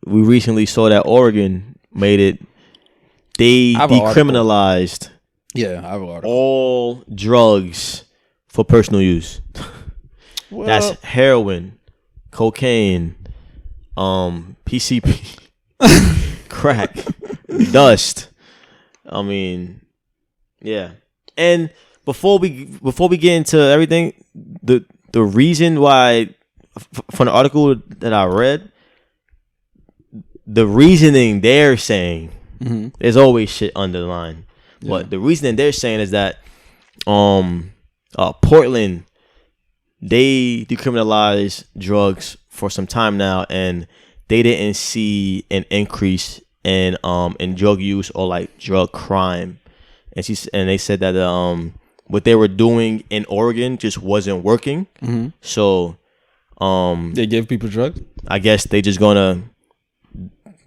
we recently saw that Oregon made it. They decriminalized I have an article. all drugs for personal use. Well, that's heroin, cocaine, PCP, crack, dust. I mean, yeah. And before we get into everything, the reason why from the article that I read, the reasoning they're saying, there's always shit underlined, but the reasoning they're saying is that Portland, they decriminalized drugs for some time now, and they didn't see an increase in drug use or like drug crime, and they said that what they were doing in Oregon just wasn't working. So they gave people drugs. I guess they just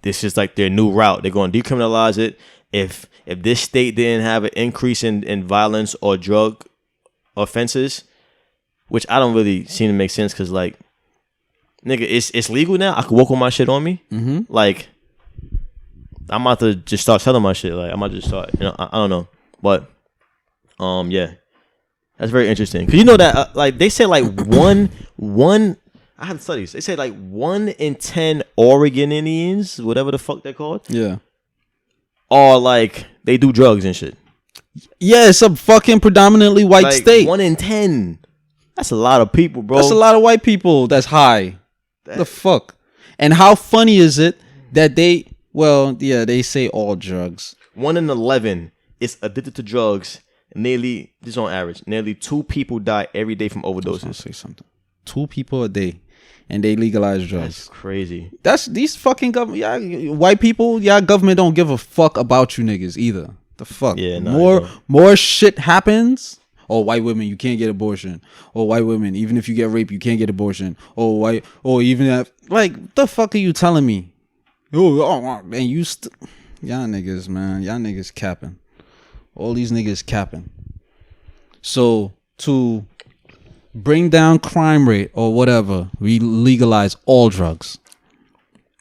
this is like their new route. They're going to decriminalize it. If this state didn't have an increase in violence or drug offenses, which I don't really seem to make sense, because like, nigga, it's legal now. I can walk with my shit on me. Like, I'm about to just start selling my shit. Like, I'm about to just start. I don't know, but yeah, that's very interesting. Because you know that like they said like one. I had studies. They said like 1 in 10 Oregon Indians, whatever the fuck they're called, are like they do drugs and shit. Yeah, it's a fucking predominantly white like, state. 1 in 10. That's a lot of people, bro. That's a lot of white people. That's high. The fuck. And how funny is it that they say all drugs. 1 in 11 is addicted to drugs. Nearly, this is on average, nearly 2 people die every day from overdoses. Say something. 2 people a day. And they legalize drugs. That's crazy. That's these fucking government. White people, government don't give a fuck about you niggas either. The fuck. Yeah, no, more shit happens. Oh, white women, you can't get abortion. Or white women, even if you get raped, you can't get abortion. Or even if, like, the fuck are you telling me? Oh, and you y'all niggas, man, y'all niggas capping. All these niggas capping. So to bring down crime rate or whatever, we legalize all drugs.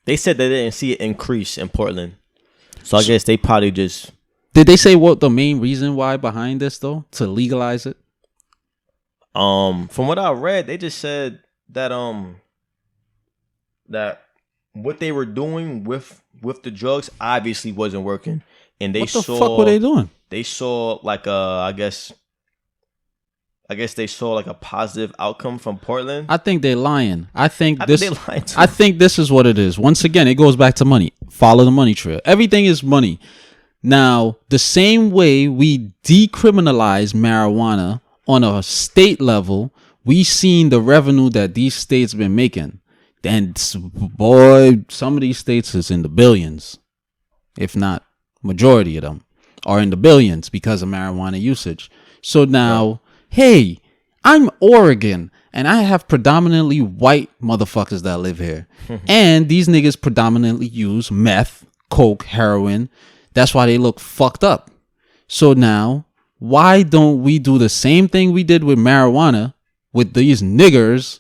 They said they didn't see an increase in Portland, so I guess they probably just. Did they say what the main reason why behind this though, to legalize it? From what I read, they just said that that what they were doing with the drugs obviously wasn't working, and they saw. What the fuck were they doing? They saw like I guess they saw like a positive outcome from Portland. I think they're lying. I think they lying too. I think this is what it is. Once again, it goes back to money. Follow the money trail. Everything is money. Now, the same way we decriminalize marijuana on a state level, we seen the revenue that these states been making. And boy, some of these states is in the billions, if not majority of them are in the billions because of marijuana usage. So now, hey, I'm Oregon and I have predominantly white motherfuckers that live here. And these niggas predominantly use meth, coke, heroin. That's why they look fucked up. So now, why don't we do the same thing we did with marijuana with these niggers?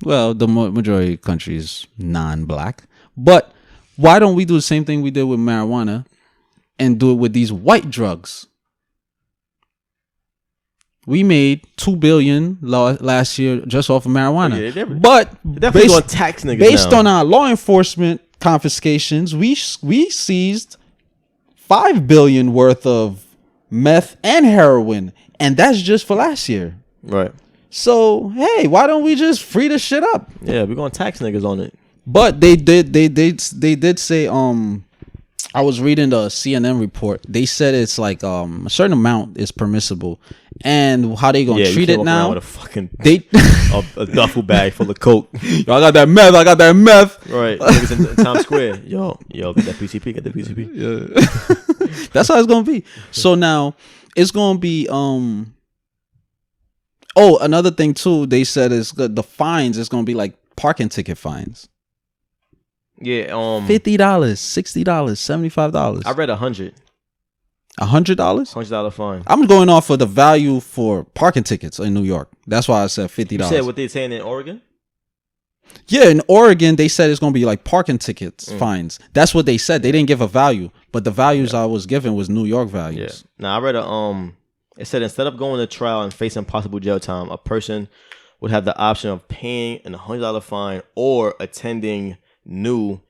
Well, the majority of the country is non-black. But why don't we do the same thing we did with marijuana and do it with these white drugs? We made $2 billion last year just off of marijuana. But definitely on tax niggas based on our law enforcement confiscations, we seized $5 billion worth of meth and heroin, and that's just for last year. Right. So hey, why don't we just free the shit up? Yeah, we're gonna tax niggas on it. But they did say I was reading the CNN report. They said it's like a certain amount is permissible, and how they gonna treat it now? With a fucking a duffel bag full of coke. Yo, I got that meth. Right, niggas in Times Square. Yo, get that PCP. Get the PCP. Yeah, that's how it's gonna be. So now it's gonna be Oh, another thing too. They said is the fines is gonna be like parking ticket fines. Yeah, $50, $60, $75. I read $100. $100? $100 fine. I'm going off of the value for parking tickets in New York. That's why I said $50. You said what they're saying in Oregon? Yeah, in Oregon, they said it's gonna be like parking tickets, fines. That's what they said. They didn't give a value, but the values I was given was New York values. Yeah. Now I read it said instead of going to trial and facing possible jail time, a person would have the option of paying an $100 fine or attending new,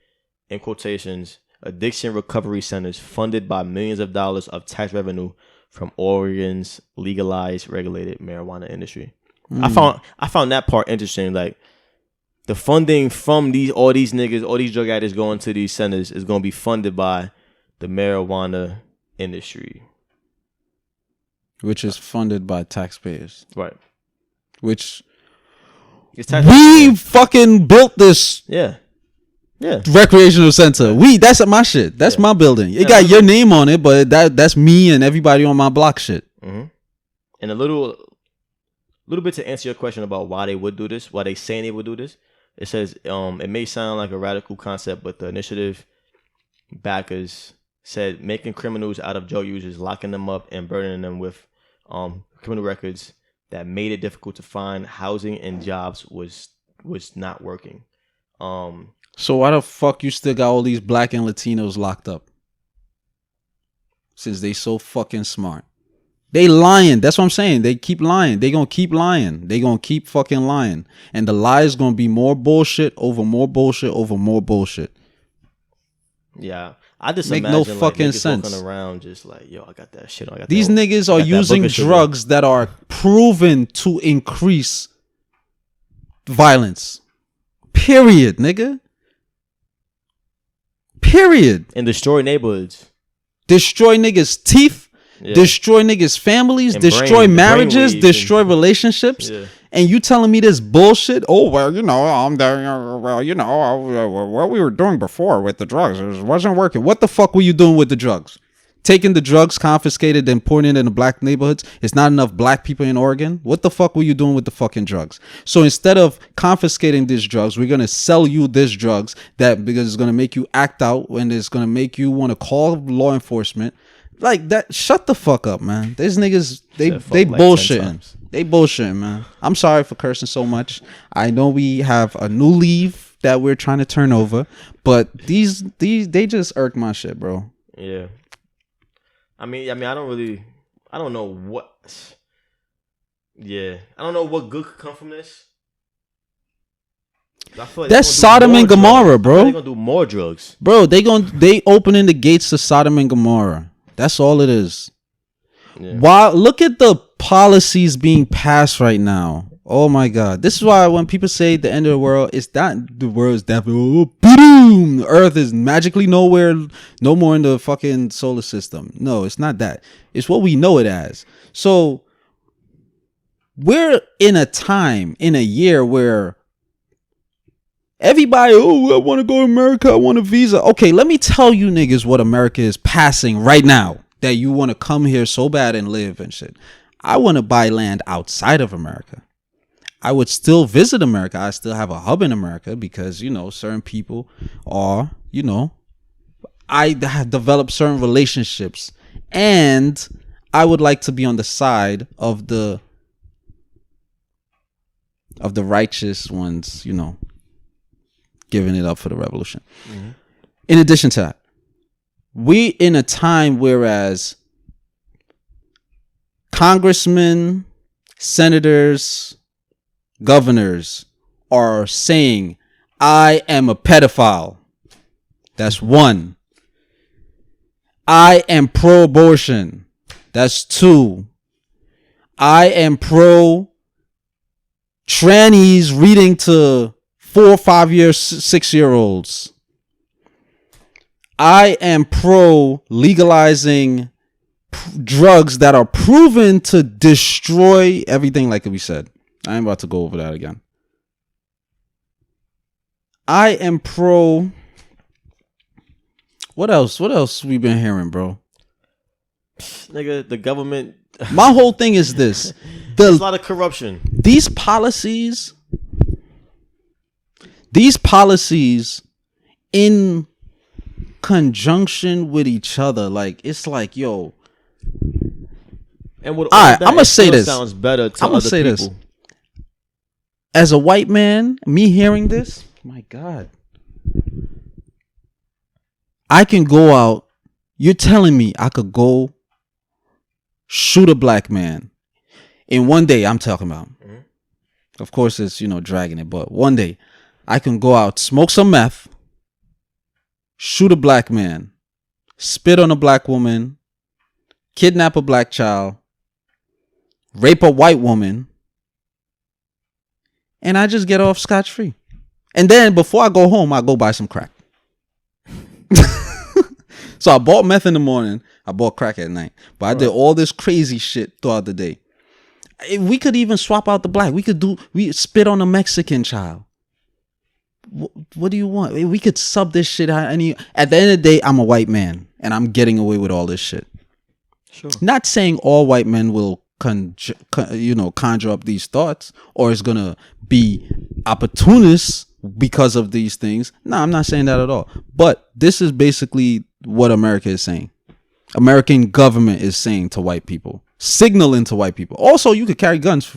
in quotations, addiction recovery centers funded by millions of dollars of tax revenue from Oregon's legalized regulated marijuana industry. I found that part interesting. Like the funding from all these niggas, all these drug addicts going to these centers is going to be funded by the marijuana industry, Which is funded by taxpayers. right? Which It's we fucking built this yeah. recreational center. That's my shit. That's my building. It got your name on it, but that's me and everybody on my block shit. Mm-hmm. And a little bit to answer your question about why they would do this, why they saying they would do this. It says it may sound like a radical concept, but the initiative backers said making criminals out of drug users, locking them up and burdening them with criminal records that made it difficult to find housing and jobs was not working. So why the fuck you still got all these black and Latinos locked up? Since they so fucking smart. They lying. That's what I'm saying. They keep lying. They gonna keep lying. They gonna keep fucking lying. And the lie is gonna be more bullshit over more bullshit over more bullshit. Yeah. I just make imagine no fucking like, sense. Walking around just like, yo, I got that shit. These niggas are using drugs that are proven to increase violence. Period, nigga. Period. And destroy neighborhoods. Destroy niggas' teeth. Yeah. Destroy niggas' families. And destroy marriages. Destroy relationships. Yeah. And you telling me this bullshit? Oh, well, you know, what we were doing before with the drugs, it wasn't working. What the fuck were you doing with the drugs? Taking the drugs confiscated and pouring it in the black neighborhoods. It's not enough black people in Oregon. What the fuck were you doing with the fucking drugs? So instead of confiscating these drugs, we're going to sell you these drugs because it's going to make you act out and it's going to make you want to call law enforcement. Like that. Shut the fuck up, man. These niggas, they bullshitting. They bullshitting, man. I'm sorry for cursing so much. I know we have a new leaf that we're trying to turn over, but these they just irk my shit, bro. Yeah. I mean, I don't know what. Yeah, I don't know what good could come from this. I feel like that's Sodom and Gomorrah, bro. They're gonna do more drugs, bro. They opening the gates to Sodom and Gomorrah. That's all it is. Yeah. Wow, look at the policies being passed right now. Oh my God. This is why when people say the end of the world, it's not the world is definitely boom. The earth is magically no more in the fucking solar system. No, it's not that. It's what we know it as. So we're in a year where everybody, I want to go to America. I want a visa. Okay, let me tell you niggas what America is passing right now that you want to come here so bad and live and shit. I want to buy land outside of America. I would still visit America. I still have a hub in America because, you know, certain people are, you know, I have developed certain relationships and I would like to be on the side of the righteous ones, you know, giving it up for the revolution. Mm-hmm. In addition to that, we in a time whereas congressmen, senators, governors are saying, I am a pedophile. That's one. I am pro-abortion. That's two. I am pro-trannies reading to 4, 5 year, 6-year-olds. I am pro-legalizing drugs that are proven to destroy everything, like we said. I ain't about to go over that again. I am pro. What else? What else we been hearing, bro? Nigga, the government. My whole thing is this. There's a lot of corruption. These policies in conjunction with each other, like it's like, yo. And with all right, I'm gonna say this. Sounds better to I'm gonna other say people. This. as a white man, me hearing this, my God, I can go out. You're telling me I could go shoot a black man in one day? I'm talking about. Mm-hmm. Of course, it's, dragging it, but one day I can go out, smoke some meth, shoot a black man, spit on a black woman, kidnap a black child, rape a white woman, and I just get off scotch-free. And then before I go home, I go buy some crack. So I bought meth in the morning, I bought crack at night. But I did all this crazy shit throughout the day. We could even swap out the black. We spit on a Mexican child. What do you want? We could sub this shit out. At the end of the day, I'm a white man and I'm getting away with all this shit. Sure. Not saying all white men will conjure up these thoughts or is gonna be opportunists because of these things. No, I'm not saying that at all. But this is basically what America is saying. American government is saying to white people, signaling to white people. Also, you could carry guns.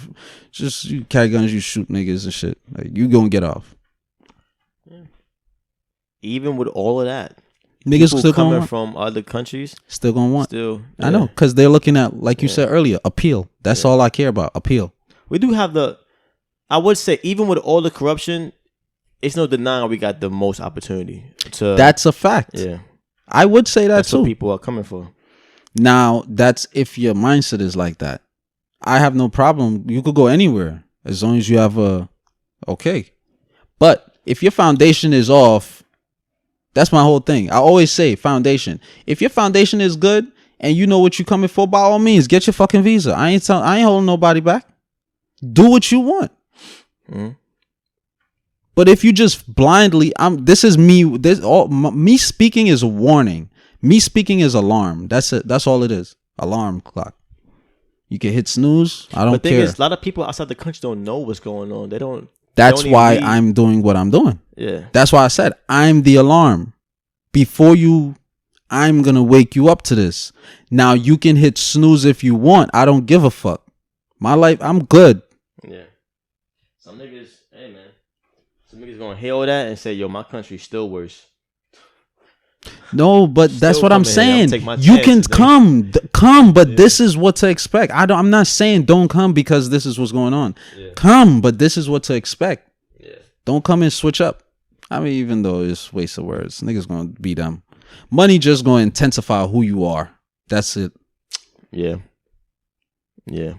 You carry guns, you shoot niggas and shit. Like, you gonna get off. Even with all of that, niggas people still coming from other countries still gonna want. Yeah. I know, because they're looking at, like you said earlier, appeal. That's all I care about. Appeal. We do have I would say, even with all the corruption, it's no denying we got the most opportunity to. That's a fact. Yeah, I would say that that's too. what people are coming for. Now, that's if your mindset is like that. I have no problem. You could go anywhere as long as you have okay. But if your foundation is off, that's my whole thing. I always say foundation. If your foundation is good and you know what you're coming for, by all means, get your fucking visa. I ain't holding nobody back. Do what you want. Mm-hmm. But if you just blindly, this is me. Me speaking is a warning. Me speaking is alarm. That's it. That's all it is. Alarm clock. You can hit snooze. I don't care. But the thing is, a lot of people outside the country don't know what's going on. They don't. That's why I'm doing what I'm doing. Yeah. That's why I said I'm the alarm. Before I'm going to wake you up to this. Now you can hit snooze if you want. I don't give a fuck. My life, I'm good. Yeah. Some niggas, hey man. Some niggas going to hail that and say, yo, my country's still worse. No, but that's what I'm saying. You can come, but this is what to expect. I'm not saying don't come because this is what's going on. Yeah. Come, but this is what to expect. Yeah. Don't come and switch up. I mean, even though it's waste of words, niggas gonna be them. Money just gonna intensify who you are. That's it. Yeah. Yeah.